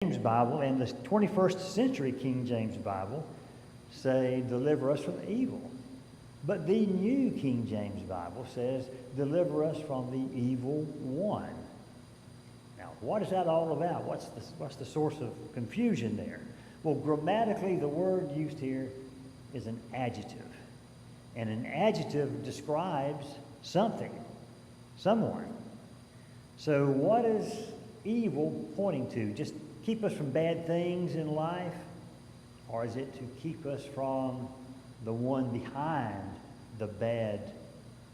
James Bible and the 21st century King James Bible say, deliver us from evil. But the New King James Bible says, deliver us from the evil one. Now, what is that all about? What's the source of confusion there? Well, grammatically, the word used here is an adjective. And an adjective describes something, someone. So what is evil pointing to? Just keep us from bad things in life? Or is it to keep us from the one behind the bad,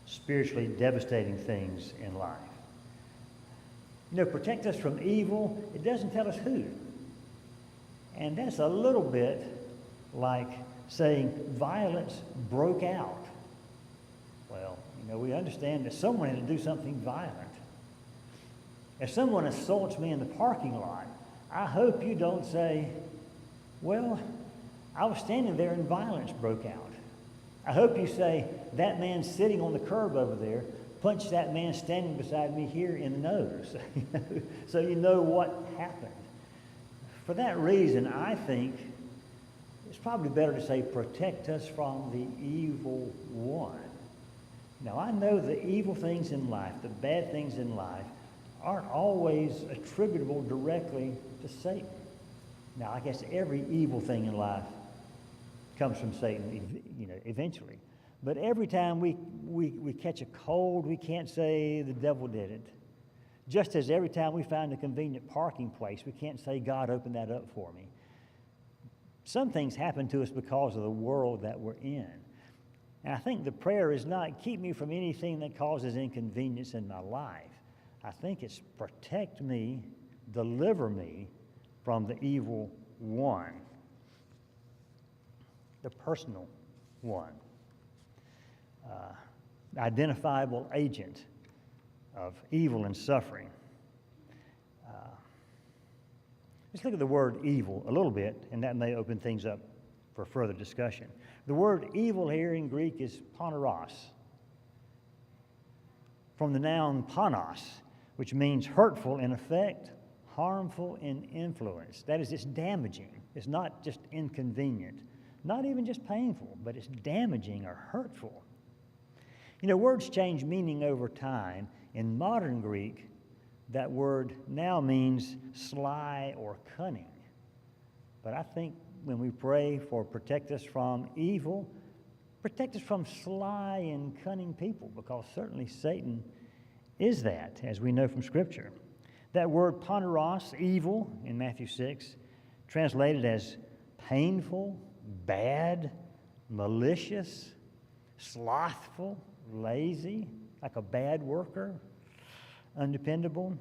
spiritually devastating things in life? You know, protect us from evil, it doesn't tell us who. And that's a little bit like saying violence broke out. Well, you know, we understand that someone had to do something violent. If someone assaults me in the parking lot, I hope you don't say, well, I was standing there and violence broke out. I hope you say, that man sitting on the curb over there punched that man standing beside me here in the nose. So you know what happened. For that reason, I think it's probably better to say, protect us from the evil one. Now, I know the evil things in life, the bad things in life, aren't always attributable directly to Satan. Now, I guess every evil thing in life comes from Satan, you know, eventually. But every time we catch a cold, we can't say the devil did it. Just as every time we find a convenient parking place, we can't say God opened that up for me. Some things happen to us because of the world that we're in. And I think the prayer is not keep me from anything that causes inconvenience in my life. I think it's protect me, deliver me from the evil one, the personal one, identifiable agent of evil and suffering. Let's look at the word evil a little bit, and that may open things up for further discussion. The word evil here in Greek is poneros, from the noun panos, which means hurtful in effect, harmful in influence. That is, it's damaging. It's not just inconvenient, not even just painful, but it's damaging or hurtful. You know, words change meaning over time. In modern Greek, that word now means sly or cunning. But I think when we pray for protect us from evil, protect us from sly and cunning people, because certainly Satan is that, as we know from Scripture. That word poneros, evil, in Matthew 6, translated as painful, bad, malicious, slothful, lazy, like a bad worker, undependable.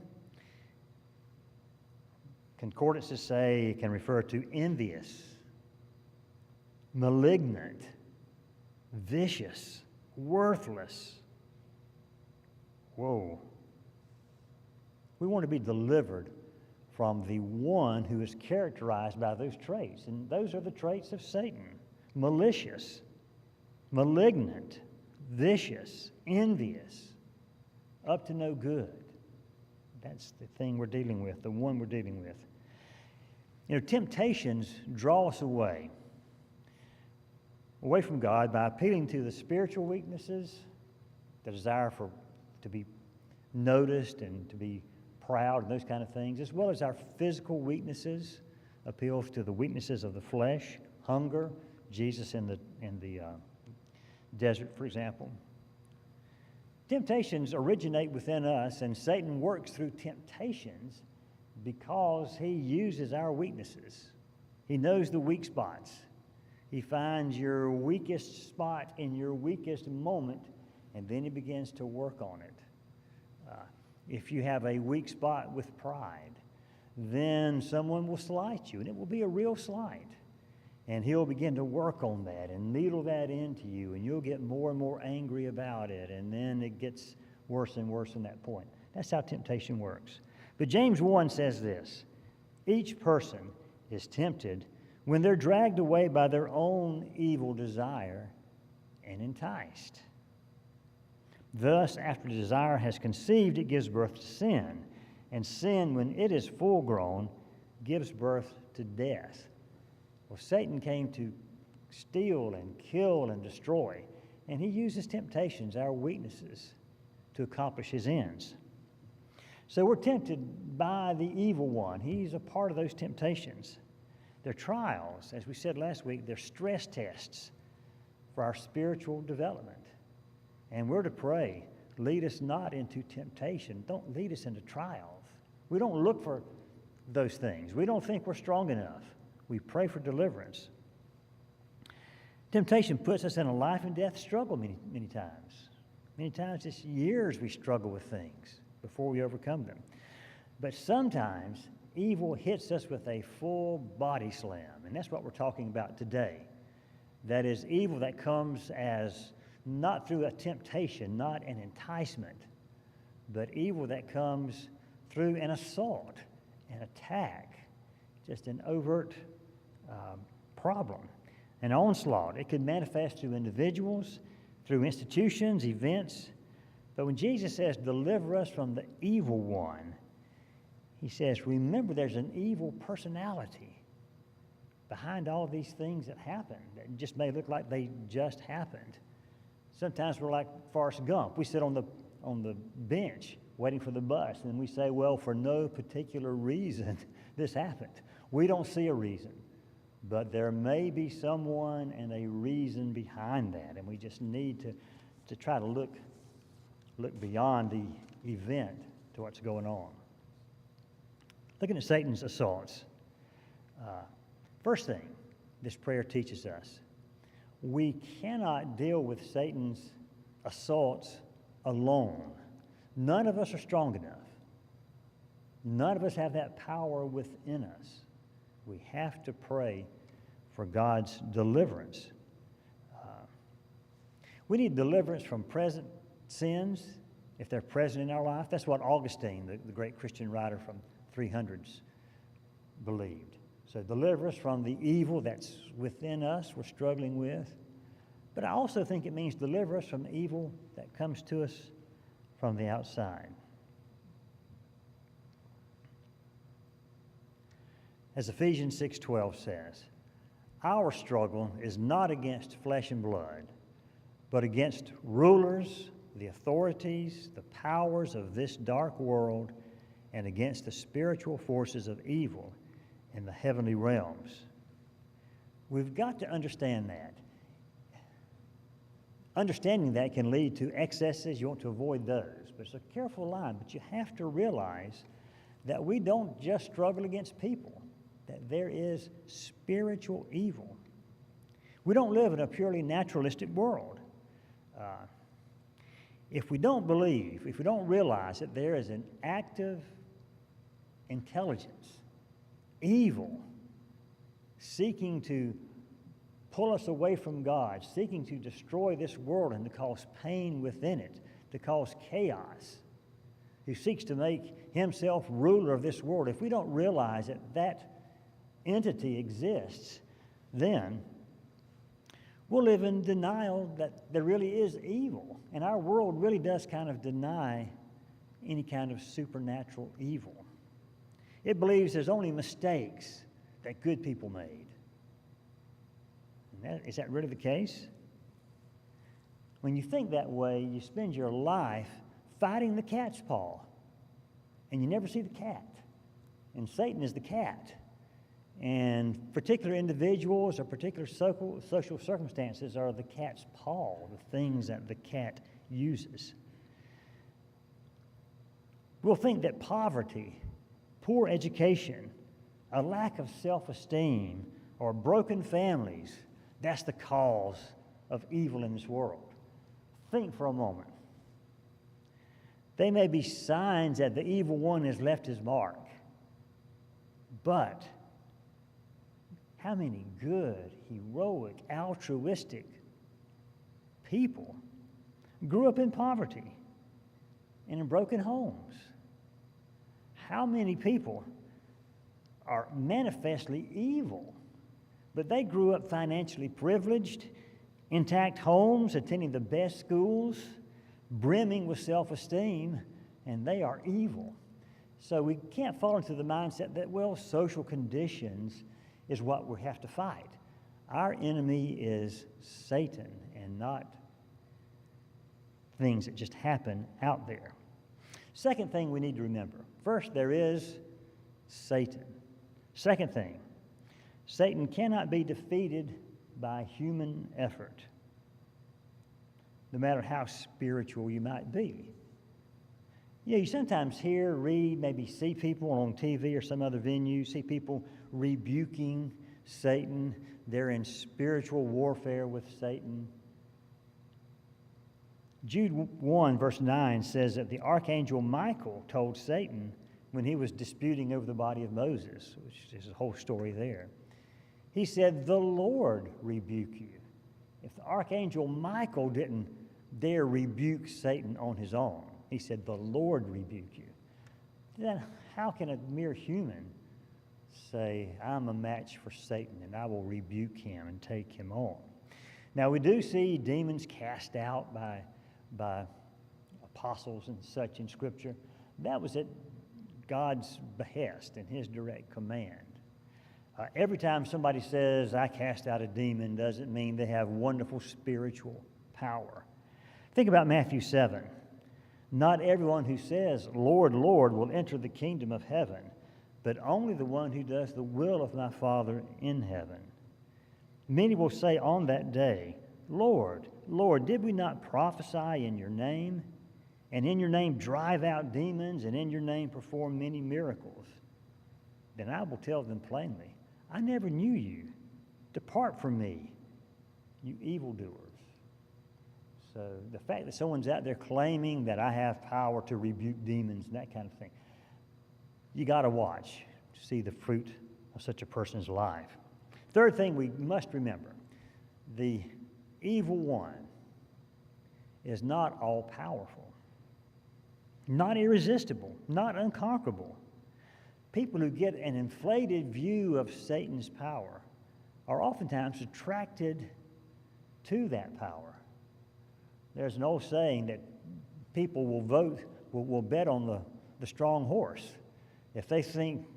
Concordances say it can refer to envious, malignant, vicious, worthless. Whoa. We want to be delivered from the one who is characterized by those traits. And those are the traits of Satan. Malicious, malignant, vicious, envious, up to no good. That's the thing we're dealing with, the one we're dealing with. You know, temptations draw us away from God by appealing to the spiritual weaknesses, the desire to be noticed and to be proud and those kind of things, as well as our physical weaknesses, appeals to the weaknesses of the flesh, hunger, Jesus in the desert, for example. Temptations originate within us, and Satan works through temptations because he uses our weaknesses. He knows the weak spots. He finds your weakest spot in your weakest moment, and then he begins to work on it. If you have a weak spot with pride, then someone will slight you, and it will be a real slight. And he'll begin to work on that and needle that into you, and you'll get more and more angry about it, and then it gets worse and worse from that point. That's how temptation works. But James 1 says this: each person is tempted when they're dragged away by their own evil desire and enticed. Thus, after desire has conceived, it gives birth to sin. And sin, when it is full grown, gives birth to death. Well, Satan came to steal and kill and destroy, and he uses temptations, our weaknesses, to accomplish his ends. So we're tempted by the evil one. He's a part of those temptations. They're trials. As we said last week, they're stress tests for our spiritual development. And we're to pray, lead us not into temptation. Don't lead us into trials. We don't look for those things. We don't think we're strong enough. We pray for deliverance. Temptation puts us in a life and death struggle many times. Many times it's years we struggle with things before we overcome them. But sometimes evil hits us with a full body slam, and that's what we're talking about today. That is evil that comes as not through a temptation, not an enticement, but evil that comes through an assault, an attack, just an overt problem, an onslaught. It could manifest through individuals, through institutions, events. But when Jesus says, deliver us from the evil one, he says, remember there's an evil personality behind all these things that happen that just may look like they just happened. Sometimes we're like Forrest Gump. We sit on the bench waiting for the bus, and we say, well, for no particular reason this happened. We don't see a reason, but there may be someone and a reason behind that, and we just need to try to look beyond the event to what's going on. Looking at Satan's assaults, first thing this prayer teaches us, we cannot deal with Satan's assaults alone. None of us are strong enough. None of us have that power within us. We have to pray for God's deliverance. We need deliverance from present sins, if they're present in our life. That's what Augustine, the great Christian writer from 300s, believed. So deliver us from the evil that's within us, we're struggling with. But I also think it means deliver us from the evil that comes to us from the outside. As Ephesians 6:12 says, our struggle is not against flesh and blood, but against rulers, the authorities, the powers of this dark world, and against the spiritual forces of evil in the heavenly realms. We've got to understand that. Understanding that can lead to excesses. You want to avoid those. But it's a careful line. But you have to realize that we don't just struggle against people, that there is spiritual evil. We don't live in a purely naturalistic world. If we don't believe, if we don't realize that there is an active intelligence, evil, seeking to pull us away from God, seeking to destroy this world and to cause pain within it, to cause chaos, who seeks to make himself ruler of this world, if we don't realize that that entity exists, then we'll live in denial that there really is evil. And our world really does kind of deny any kind of supernatural evil. It believes there's only mistakes that good people made. Is that really the case? When you think that way, you spend your life fighting the cat's paw, and you never see the cat. And Satan is the cat. And particular individuals or particular social circumstances are the cat's paw, the things that the cat uses. We'll think that poverty, poor education, a lack of self-esteem, or broken families, that's the cause of evil in this world. Think for a moment. They may be signs that the evil one has left his mark, but how many good, heroic, altruistic people grew up in poverty and in broken homes? How many people are manifestly evil, but they grew up financially privileged, intact homes, attending the best schools, brimming with self-esteem, and they are evil? So we can't fall into the mindset that, well, social conditions is what we have to fight. Our enemy is Satan and not things that just happen out there. Second thing we need to remember. First, there is Satan. Second thing, Satan cannot be defeated by human effort, no matter how spiritual you might be. Yeah, you sometimes hear, read, maybe see people on TV or some other venue, see people rebuking Satan. They're in spiritual warfare with Satan. Jude 1, verse 9 says that the archangel Michael told Satan when he was disputing over the body of Moses, which is a whole story there. He said, "The Lord rebuke you." If the archangel Michael didn't dare rebuke Satan on his own, he said, "The Lord rebuke you." Then how can a mere human say, "I'm a match for Satan and I will rebuke him and take him on"? Now we do see demons cast out by apostles and such in Scripture. That was at God's behest and His direct command. Every time somebody says, "I cast out a demon," doesn't mean they have wonderful spiritual power. Think about Matthew 7. "Not everyone who says, 'Lord, Lord,' will enter the kingdom of heaven, but only the one who does the will of my Father in heaven. Many will say on that day, 'Lord, Lord, did we not prophesy in your name, and in your name drive out demons, and in your name perform many miracles?' Then I will tell them plainly, 'I never knew you. Depart from me, you evildoers.'" So the fact that someone's out there claiming that I have power to rebuke demons and that kind of thing, you got to watch to see the fruit of such a person's life. Third thing we must remember, the evil one is not all-powerful, not irresistible, not unconquerable. People who get an inflated view of Satan's power are oftentimes attracted to that power. There's an old saying that people will bet on the strong horse. If they think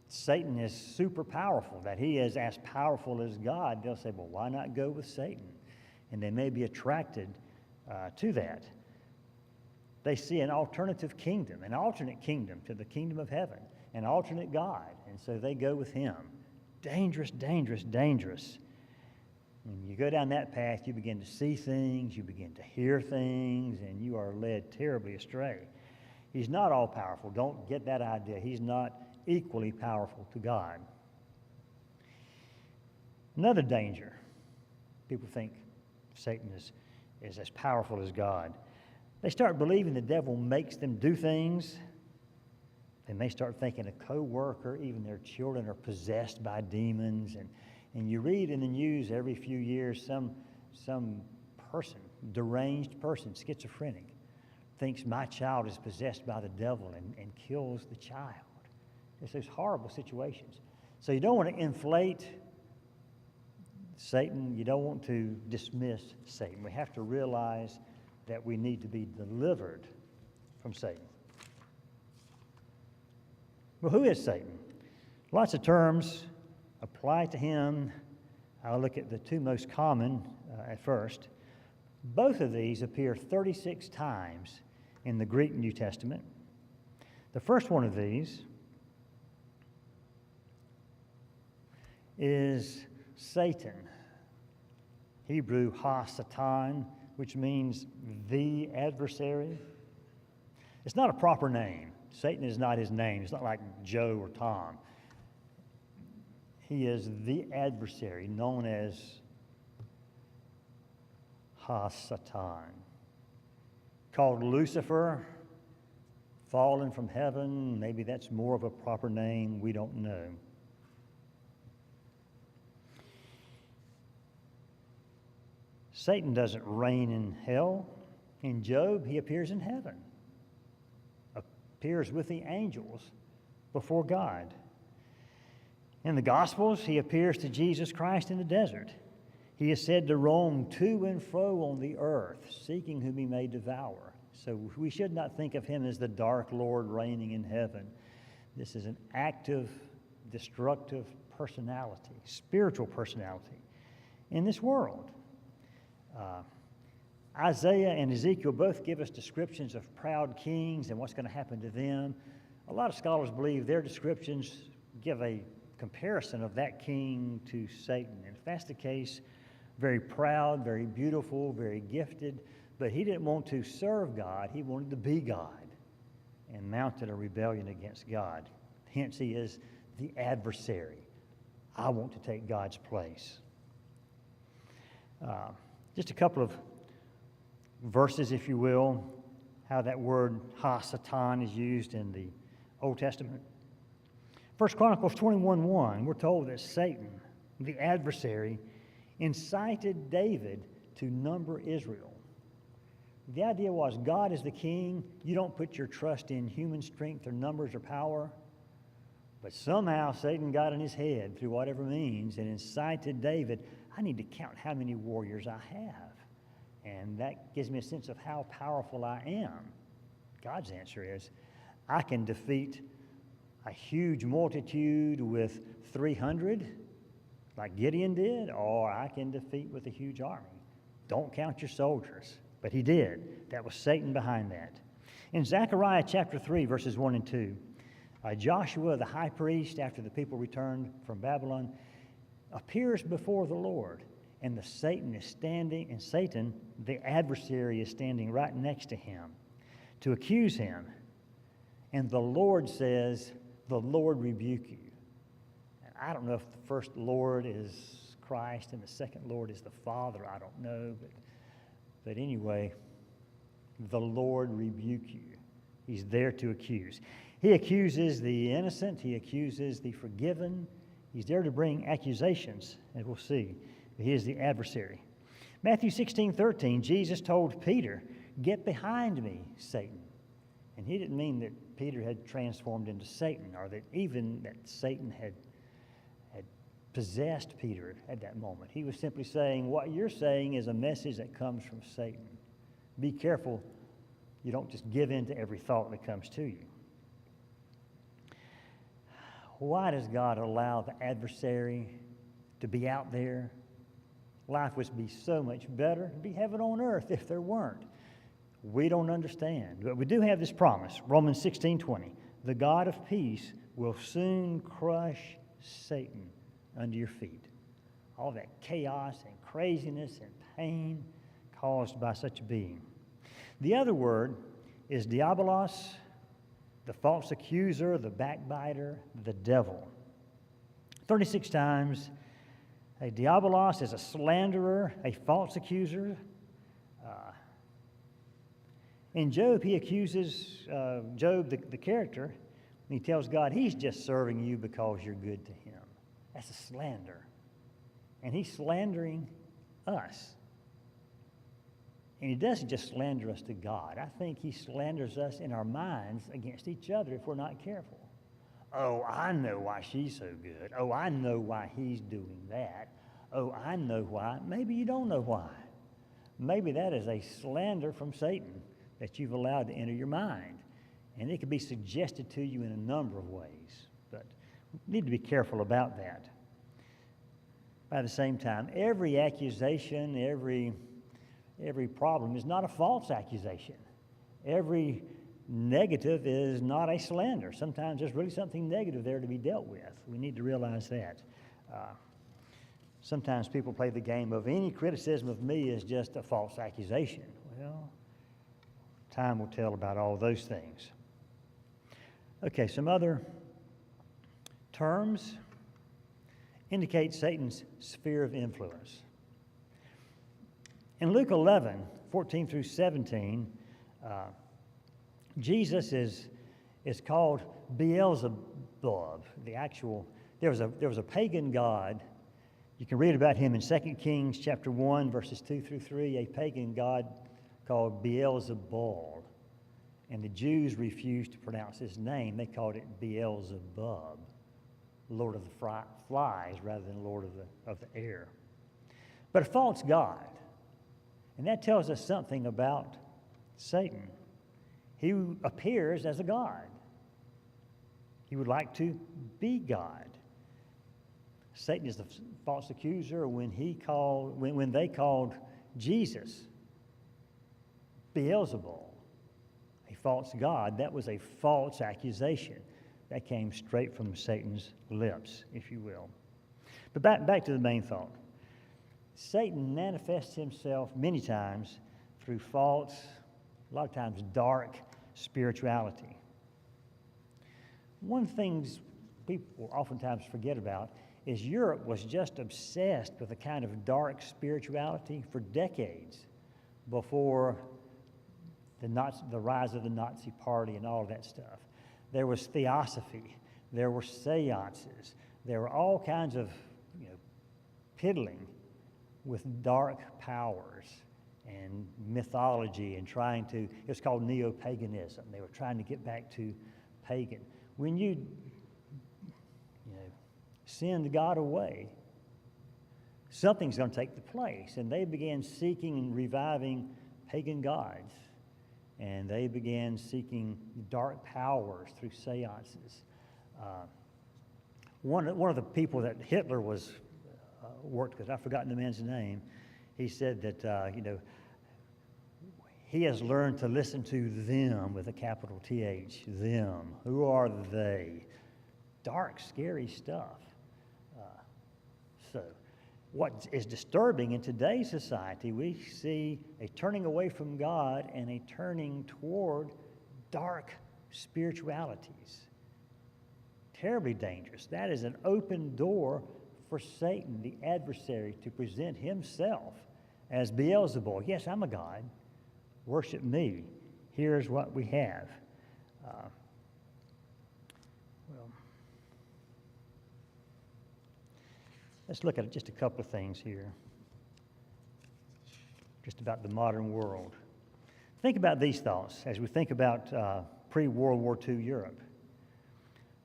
Satan is super powerful, that he is as powerful as God, they'll say, "Well, why not go with Satan?" And they may be attracted to that. They see an alternative kingdom, an alternate kingdom to the kingdom of heaven, an alternate God, and so they go with him. Dangerous, dangerous, dangerous. When you go down that path, you begin to see things, you begin to hear things, and you are led terribly astray. He's not all-powerful. Don't get that idea. He's not equally powerful to God. Another danger. People think Satan is as powerful as God. They start believing the devil makes them do things. They may start thinking a co-worker, even their children, are possessed by demons. And you read in the news every few years some person, deranged person, schizophrenic, thinks my child is possessed by the devil and kills the child. It's those horrible situations. So you don't want to inflate Satan. You don't want to dismiss Satan. We have to realize that we need to be delivered from Satan. Well, who is Satan? Lots of terms apply to him. I'll look at the two most common at first. Both of these appear 36 times in the Greek New Testament. The first one of these is Satan, Hebrew ha-satan, which means the adversary. It's not a proper name. Satan is not his name. It's not like Joe or Tom. He is the adversary, known as ha-satan. Called Lucifer, fallen from heaven. Maybe that's more of a proper name. We don't know. Satan doesn't reign in hell. In Job, he appears in heaven, appears with the angels before God. In the Gospels, he appears to Jesus Christ in the desert. He is said to roam to and fro on the earth, seeking whom he may devour. So we should not think of him as the dark Lord reigning in heaven. This is an active, destructive personality, spiritual personality in this world. Isaiah and Ezekiel both give us descriptions of proud kings and what's going to happen to them. A lot of scholars believe their descriptions give a comparison of that king to Satan. And if that's the case, very proud, very beautiful, very gifted, but he didn't want to serve God. He wanted to be God and mounted a rebellion against God. Hence, he is the adversary. I want to take God's place. Just a couple of verses, if you will, how that word ha-satan is used in the Old Testament. 1 Chronicles 21:1, we're told that Satan, the adversary, incited David to number Israel. The idea was God is the king. You don't put your trust in human strength or numbers or power. But somehow Satan got in his head through whatever means and incited David, I need to count how many warriors I have. And that gives me a sense of how powerful I am. God's answer is, I can defeat a huge multitude with 300, like Gideon did, or I can defeat with a huge army. Don't count your soldiers. But he did. That was Satan behind that. In Zechariah chapter 3, verses 1 and 2, Joshua, the high priest, after the people returned from Babylon, appears before the Lord. And Satan, the adversary, is standing right next to him to accuse him. And the Lord says, the Lord rebuke you. And I don't know if the first Lord is Christ and the second Lord is the Father. I don't know. But anyway, the Lord rebuke you. He's there to accuse. He accuses the innocent. He accuses the forgiven. He's there to bring accusations, as we'll see. He is the adversary. Matthew 16:13, Jesus told Peter, get behind me, Satan. And he didn't mean that Peter had transformed into Satan, or that even that Satan had possessed Peter at that moment. He was simply saying, what you're saying is a message that comes from Satan. Be careful you don't just give in to every thought that comes to you. Why does God allow the adversary to be out there? Life would be so much better. It'd be heaven on earth if there weren't. We don't understand. But we do have this promise, Romans 16:20. The God of peace will soon crush Satan under your feet. All that chaos and craziness and pain caused by such a being. The other word is diabolos, the false accuser, the backbiter, the devil. 36 times, a diabolos is a slanderer, a false accuser. In Job, he accuses Job, the character, and he tells God he's just serving you because you're good to him. That's a slander. And he's slandering us. And he doesn't just slander us to God. I think he slanders us in our minds against each other if we're not careful. Oh, I know why she's so good. Oh, I know why he's doing that. Oh, I know why. Maybe you don't know why. Maybe that is a slander from Satan that you've allowed to enter your mind. And it can be suggested to you in a number of ways. But we need to be careful about that. By the same time, every accusation, every problem is not a false accusation. Every negative is not a slander. Sometimes there's really something negative there to be dealt with. We need to realize that. Sometimes people play the game of any criticism of me is just a false accusation. Well, time will tell about all those things. Okay, some other terms indicate Satan's sphere of influence. In Luke 11:14 through 17, Jesus is called Beelzebub. There was a pagan god. You can read about him in 2 Kings chapter 1, verses 2 through 3, a pagan god called Beelzebul. And the Jews refused to pronounce his name. They called it Beelzebub, Lord of the flies rather than Lord of the air. But a false god. And that tells us something about Satan. He appears as a god. He would like to be God. Satan is the false accuser. When they called Jesus Beelzebul, a false god, that was a false accusation. That came straight from Satan's lips, if you will. But back to the main thought. Satan manifests himself many times through false, a lot of times dark spirituality. One of the things people oftentimes forget about is Europe was just obsessed with a kind of dark spirituality for decades before the rise of the Nazi Party and all of that stuff. There was theosophy, there were seances, there were all kinds of piddling with dark powers and mythology and it was called neo-paganism. They were trying to get back to pagan. When you send God away, something's going to take the place. And they began seeking and reviving pagan gods. And they began seeking dark powers through seances. One of the people that Hitler worked with, I've forgotten the man's name, he said that, he has learned to listen to them with a capital TH, them. Who are they? Dark, scary stuff. So what is disturbing in today's society, we see a turning away from God and a turning toward dark spiritualities. Terribly dangerous. That is an open door for Satan, the adversary, to present himself as Beelzebul. Yes, I'm a god. Worship me. Here's what we have. Let's look at just a couple of things here, just about the modern world. Think about these thoughts as we think about pre-World War II Europe.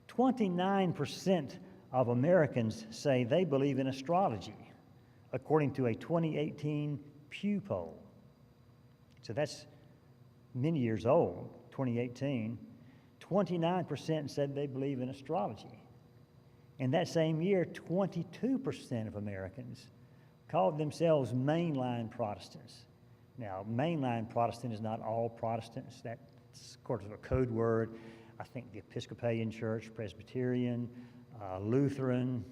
29% of Americans say they believe in astrology, according to a 2018 Pew poll. So that's many years old, 2018. 29% said they believe in astrology. And that same year, 22% of Americans called themselves mainline Protestants. Now, mainline Protestant is not all Protestants. That's sort of a code word. I think the Episcopalian Church, Presbyterian, Lutheran,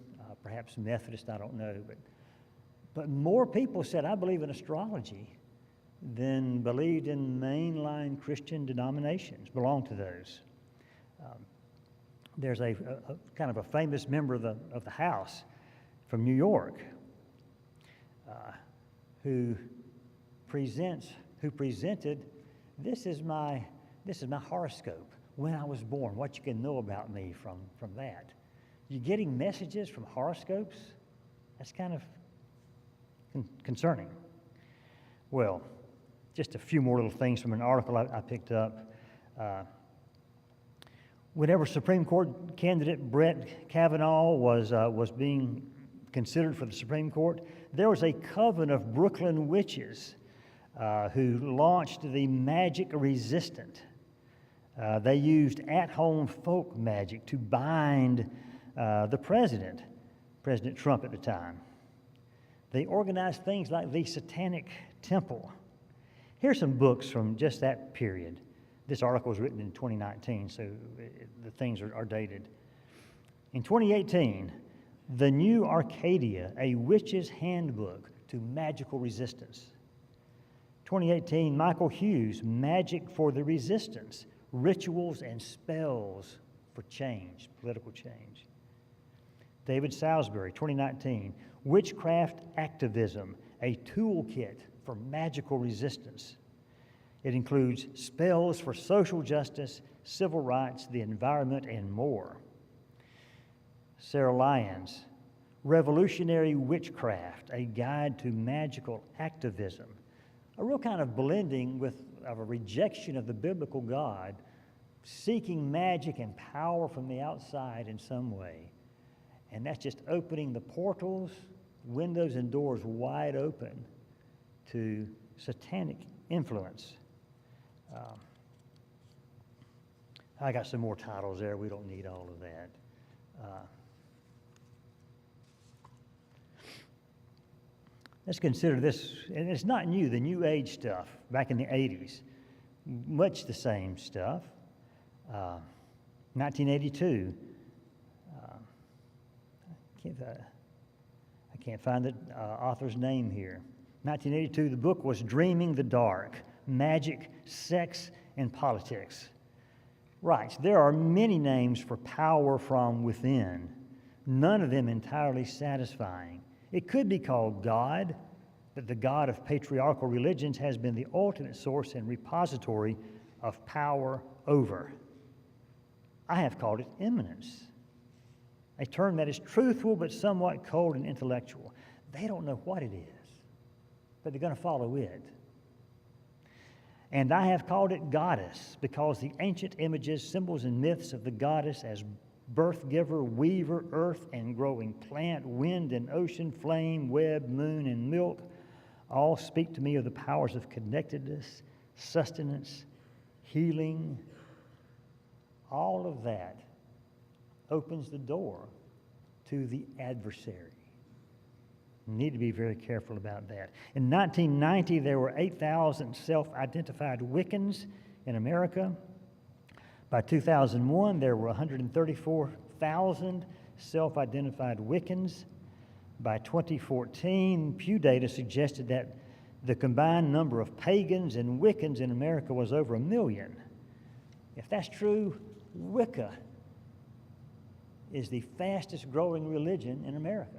perhaps Methodist, I don't know. But more people said, I believe in astrology, than believed in mainline Christian denominations, belong to those. There's a kind of a famous member of the House from New York who presented, this is my horoscope, when I was born, what you can know about me from that. You're getting messages from horoscopes? That's kind of concerning. Well, just a few more little things from an article I picked up. Whenever Supreme Court candidate Brett Kavanaugh was being considered for the Supreme Court, there was a coven of Brooklyn witches who launched the Magic Resistant. They used at-home folk magic to bind the President Trump at the time. They organized things like the Satanic Temple. Here's some books from just that period. This article was written in 2019, so the things are dated. In 2018, The New Arcadia, A Witch's Handbook to Magical Resistance. 2018, Michael Hughes, Magic for the Resistance, Rituals and Spells for Change, Political Change. David Salisbury, 2019, Witchcraft Activism, A Toolkit for Magical Resistance. It includes spells for social justice, civil rights, the environment, and more. Sarah Lyons, Revolutionary Witchcraft, A Guide to Magical Activism. A real kind of blending of a rejection of the biblical God, seeking magic and power from the outside in some way. And that's just opening the portals, windows, and doors wide open to satanic influence. I got some more titles there. We don't need all of that. Let's consider this, and it's not new, the New Age stuff back in the 80s. Much the same stuff. 1982. I can't find the author's name here. 1982, the book was Dreaming the Dark, Magic, Sex, and Politics. Right, there are many names for power from within, none of them entirely satisfying. It could be called God, but the God of patriarchal religions has been the ultimate source and repository of power over. I have called it immanence, a term that is truthful but somewhat cold and intellectual. They don't know what it is, but they're going to follow it. And I have called it goddess because the ancient images, symbols, and myths of the goddess as birth giver, weaver, earth and growing plant, wind and ocean, flame, web, moon, and milk all speak to me of the powers of connectedness, sustenance, healing. All of that opens the door to the adversary. You need to be very careful about that. In 1990, there were 8,000 self-identified Wiccans in America. By 2001, there were 134,000 self-identified Wiccans. By 2014, Pew data suggested that the combined number of pagans and Wiccans in America was over 1 million. If that's true, Wicca is the fastest growing religion in America.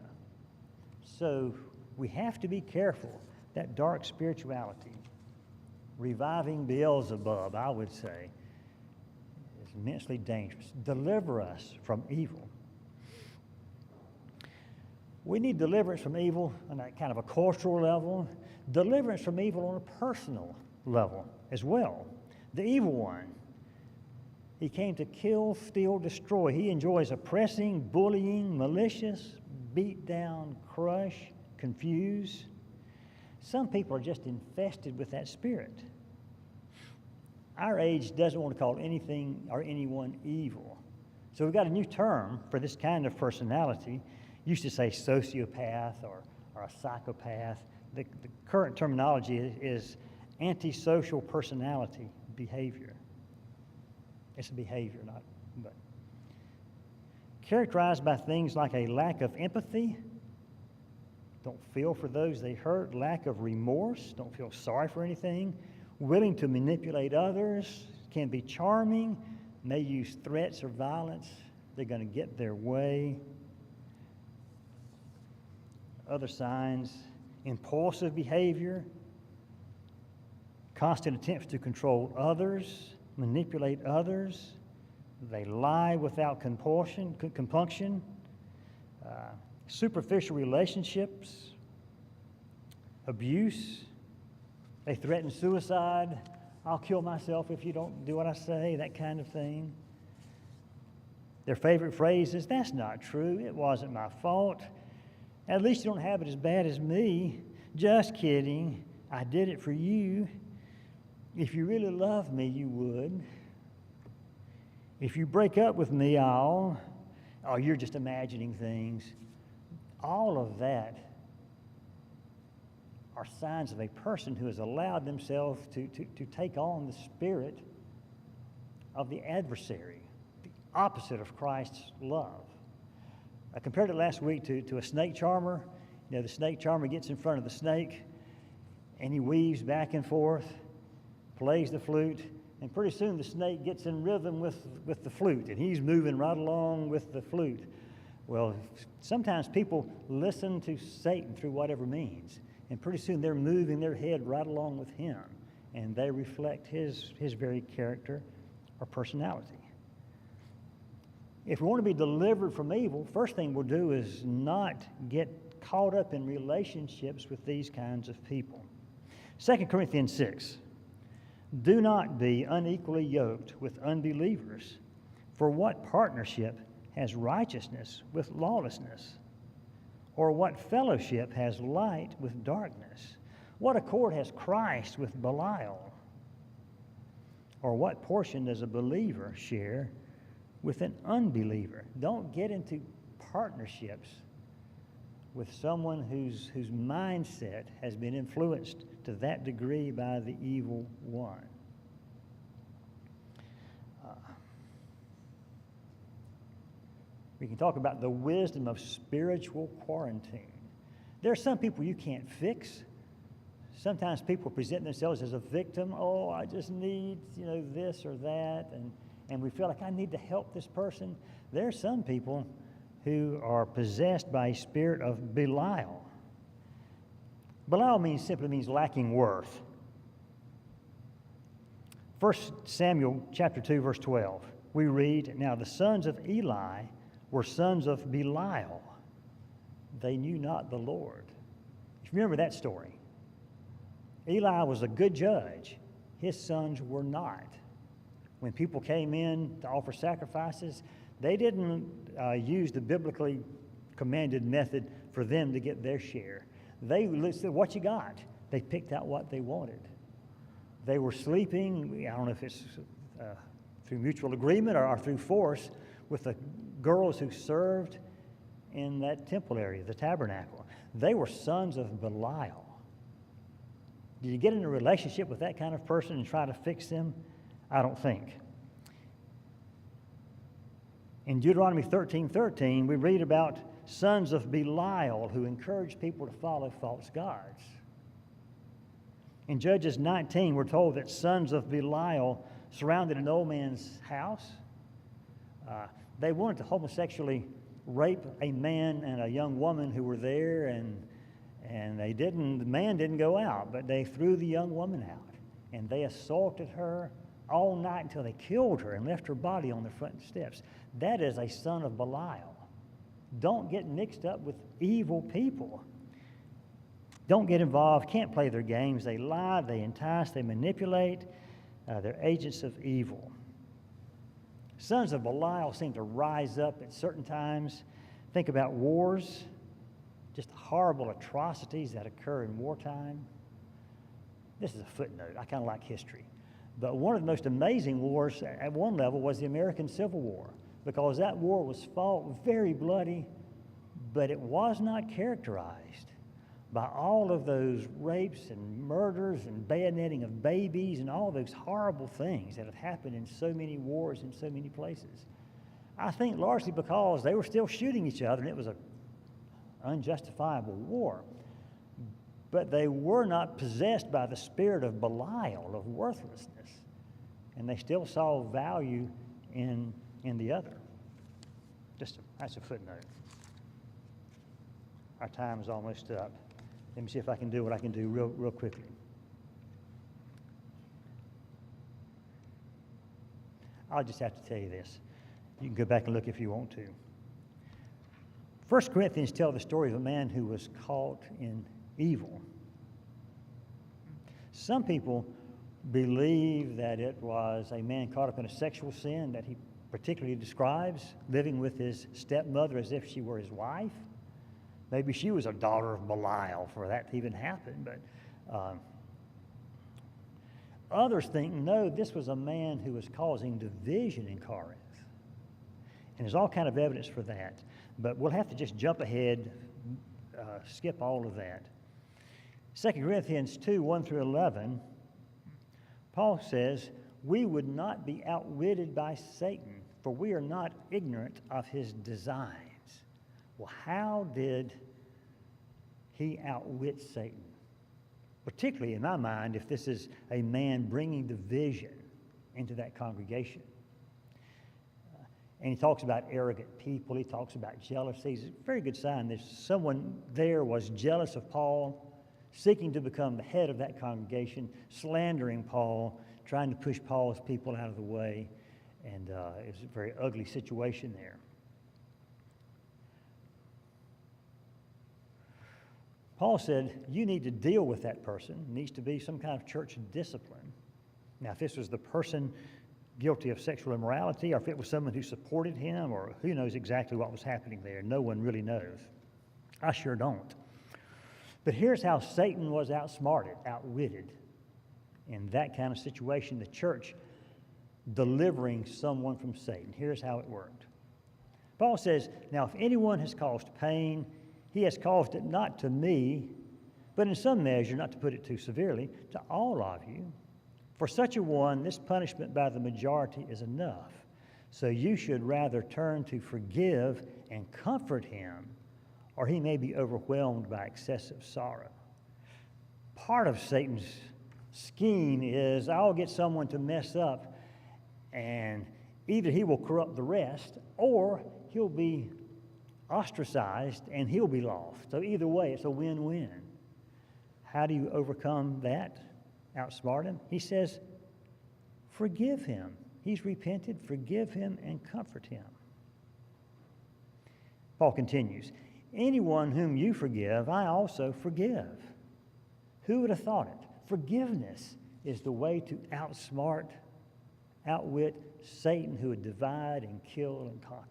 So we have to be careful. That dark spirituality, reviving Beelzebub, I would say, is immensely dangerous. Deliver us from evil. We need deliverance from evil on that kind of a cultural level, deliverance from evil on a personal level as well. The evil one, he came to kill, steal, destroy. He enjoys oppressing, bullying, malicious, beat down, crush, confuse. Some people are just infested with that spirit. Our age doesn't want to call anything or anyone evil. So we've got a new term for this kind of personality. Used to say sociopath or a psychopath. The current terminology is antisocial personality behavior. It's a behavior, but characterized by things like a lack of empathy, don't feel for those they hurt, lack of remorse, don't feel sorry for anything, willing to manipulate others, can be charming, may use threats or violence, they're going to get their way. Other signs, impulsive behavior, constant attempts to control others, manipulate others. They lie without compunction, superficial relationships, abuse. They threaten suicide. I'll kill myself if you don't do what I say, that kind of thing. Their favorite phrase is, that's not true. It wasn't my fault. At least you don't have it as bad as me. Just kidding. I did it for you. If you really love me, you would. If you break up with me, you're just imagining things. All of that are signs of a person who has allowed themselves to take on the spirit of the adversary, the opposite of Christ's love. I compared it last week to a snake charmer. You know, the snake charmer gets in front of the snake, and he weaves back and forth, plays the flute, and pretty soon the snake gets in rhythm with the flute, and he's moving right along with the flute. Well, sometimes people listen to Satan through whatever means, and pretty soon they're moving their head right along with him, and they reflect his very character or personality. If we want to be delivered from evil, first thing we'll do is not get caught up in relationships with these kinds of people. 2 Corinthians 6. Do not be unequally yoked with unbelievers, for what partnership has righteousness with lawlessness? Or what fellowship has light with darkness? What accord has Christ with Belial? Or what portion does a believer share with an unbeliever? Don't get into partnerships with someone whose mindset has been influenced to that degree by the evil one. We can talk about the wisdom of spiritual quarantine. There are some people you can't fix. Sometimes people present themselves as a victim. Oh, I just need, this or that, and we feel like I need to help this person. There are some people who are possessed by a spirit of Belial. Belial simply means lacking worth. 1 Samuel chapter 2, verse 12, we read, "Now the sons of Eli were sons of Belial. They knew not the Lord." You remember that story. Eli was a good judge. His sons were not. When people came in to offer sacrifices, they didn't use the biblically commanded method for them to get their share. They said, "What you got?" They picked out what they wanted. They were sleeping, I don't know if it's through mutual agreement or through force, with the girls who served in that temple area, the tabernacle. They were sons of Belial. Did you get in a relationship with that kind of person and try to fix them? I don't think. In Deuteronomy 13:13, we read about sons of Belial who encouraged people to follow false gods. In Judges 19, we're told that sons of Belial surrounded an old man's house. They wanted to homosexually rape a man and a young woman who were there, and the man didn't go out, but they threw the young woman out, and they assaulted her all night until they killed her and left her body on the front steps. That is a son of Belial. Don't get mixed up with evil people. Don't get involved. Can't play their games. They lie, they entice, they manipulate. They're agents of evil. Sons of Belial seem to rise up at certain times. Think about wars, just horrible atrocities that occur in wartime. This is a footnote. I kind of like history. But one of the most amazing wars at one level was the American Civil War, because that war was fought very bloody, but it was not characterized by all of those rapes and murders and bayoneting of babies and all those horrible things that have happened in so many wars in so many places. I think largely because they were still shooting each other and it was an unjustifiable war. But they were not possessed by the spirit of Belial, of worthlessness. And they still saw value in the other. That's a footnote. Our time is almost up. Let me see if I can do what I can do real quickly. I'll just have to tell you this. You can go back and look if you want to. 1 Corinthians tells the story of a man who was caught in evil. Some people believe that it was a man caught up in a sexual sin that he particularly describes, living with his stepmother as if she were his wife. Maybe she was a daughter of Belial for that to even happen. But others think, no, this was a man who was causing division in Corinth. And there's all kind of evidence for that. But we'll have to just jump ahead, skip all of that. 2 Corinthians 2, 1 through 11, Paul says, "We would not be outwitted by Satan, for we are not ignorant of his designs." Well, how did he outwit Satan? Particularly in my mind, if this is a man bringing division into that congregation. And he talks about arrogant people. He talks about jealousy. It's a very good sign that someone there was jealous of Paul, seeking to become the head of that congregation, slandering Paul, trying to push Paul's people out of the way. And it was a very ugly situation there. Paul said, you need to deal with that person. It needs to be some kind of church discipline. Now, if this was the person guilty of sexual immorality, or if it was someone who supported him, or who knows exactly what was happening there, no one really knows. I sure don't. But here's how Satan was outsmarted, outwitted. In that kind of situation, the church delivering someone from Satan. Here's how it worked. Paul says, now if anyone has caused pain, he has caused it not to me, but in some measure, not to put it too severely, to all of you. For such a one, this punishment by the majority is enough. So you should rather turn to forgive and comfort him, or he may be overwhelmed by excessive sorrow. Part of Satan's scheme is I'll get someone to mess up, and either he will corrupt the rest, or he'll be ostracized and he'll be lost. So either way, it's a win-win. How do you overcome that? Outsmart him? He says, forgive him. He's repented. Forgive him and comfort him. Paul continues, anyone whom you forgive, I also forgive. Who would have thought it? Forgiveness is the way to outsmart, outwit Satan, who would divide and kill and conquer.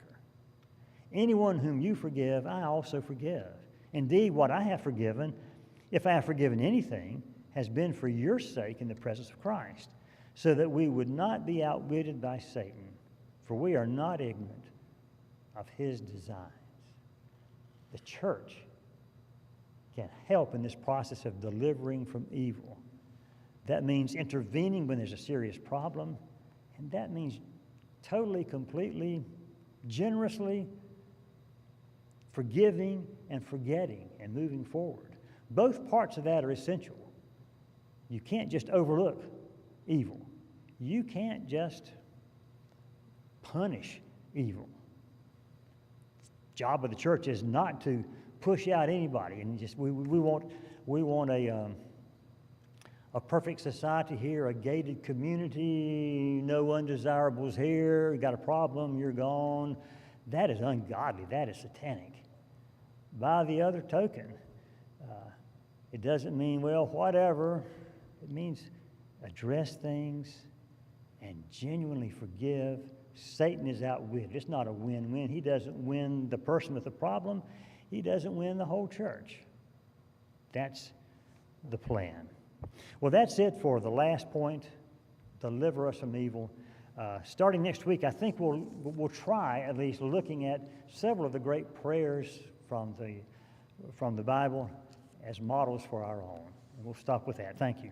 Anyone whom you forgive, I also forgive. Indeed, what I have forgiven, if I have forgiven anything, has been for your sake in the presence of Christ, so that we would not be outwitted by Satan, for we are not ignorant of his designs. The church can help in this process of delivering from evil. That means intervening when there's a serious problem, and that means totally, completely, generously forgiving and forgetting and moving forward. Both parts of that are essential. You can't just overlook evil. You can't just punish evil. The job of the church is not to push out anybody, and just we want a perfect society here, a gated community, no undesirables here. You got a problem, you're gone. That is ungodly. That is satanic. By the other token, it doesn't mean, well, whatever. It means address things and genuinely forgive. Satan is outwitted. It's not a win-win. He doesn't win the person with the problem. He doesn't win the whole church. That's the plan. Well, that's it for the last point, deliver us from evil. Starting next week, I think we'll try at least looking at several of the great prayers from the Bible as models for our own. And we'll stop with that. Thank you.